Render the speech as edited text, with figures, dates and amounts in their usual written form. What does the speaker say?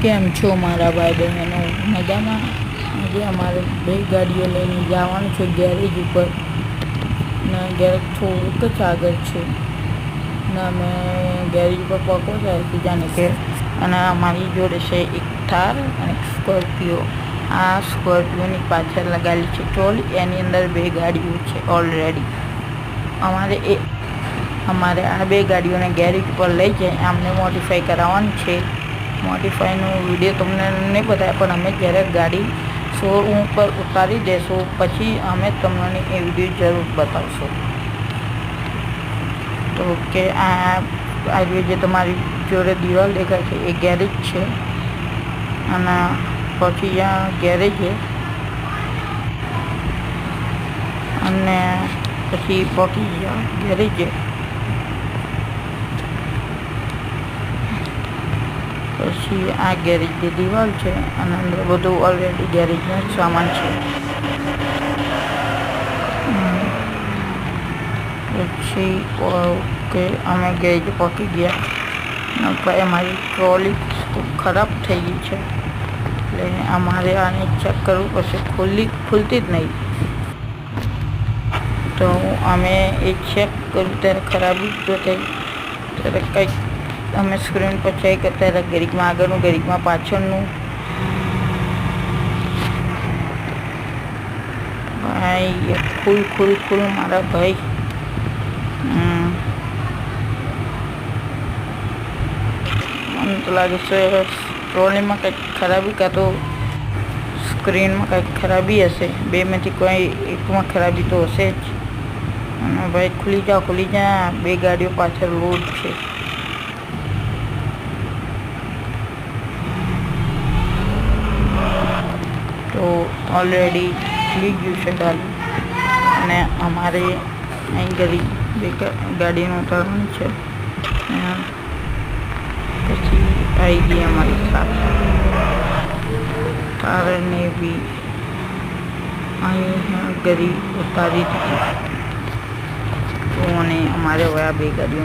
કેમ છો મારા ભાઈ બહેનો? મજામાં? આજે અમારે 2 ગાડીઓ લઈને જવાનું છે ગેરેજ ઉપર ને ગેરેજ થોડુંક જ આગળ છે ને અમે ગેરેજ ઉપર પહોંચવા જાણે કે અને અમારી જોડે છે એક થાર અને એક સ્કોર્પિયો. આ સ્કોર્પિયોની પાછળ લગાવેલી છે ટ્રોલી, એની અંદર 2 ગાડીઓ છે ઓલરેડી. અમારે આ 2 ગાડીઓને ગેરેજ ઉપર લઈ જાય અમને મોડિફાઈ કરાવવાની છે. મોડિફાઈનો વિડીયો તમને નહીં બતાવે, પણ અમે જ્યારે ગાડી શોરૂમ ઉપર ઉતારી દેશું પછી અમે તમને એ વિડીયો જરૂર બતાવશું. તો કે આ જે તમારી જોડે દિવાલ દેખાય છે એ ગેરેજ છે અને પછી આ ગેરેજ છે અને પછી પહોંચી ગયા ગેરેજ. પછી આ ગેરેજની દિવાલ છે અને અંદર બધું ઓલરેડી ગેરેજનો સામાન છે. પછી કે અમે ગેરેજ પહોંચી ગયા અને અમારી ટ્રોલી ખૂબ ખરાબ થઈ ગઈ છે એટલે અમારે આને ચેક કરવું પડશે. ખુલતી જ નહીં. તો અમે એ ચેક કર્યું ત્યારે ખરાબી જો થઈ ત્યારે કંઈક અમે સ્ક્રીન પર ચેક કરતા હતા, ગેરેજમાં આગળનું, ગેરેજમાં પાછળનું. ભાઈ ખુલ મારા ભાઈ. મને તો લાગે છે ટ્રોલીમાં કંઈક ખરાબી કાં તો સ્ક્રીનમાં કંઈક ખરાબી હશે. 2માંથી કોઈ એકમાં ખરાબી તો હશે જ. અને ભાઈ ખુલી જા 2 ગાડીઓ પાછળ લોડ છે. તો ઓલરેડી ખુલી ગયું છે ગાડી અને અમારે અહીં ગાડીનું ઉતારવાનું છે. પછી આવી ગઈ અમારી થારને બી અહીં ગરી ઉતારી દીધી. તો અને અમારે હવે આ 2 ગાડીઓનું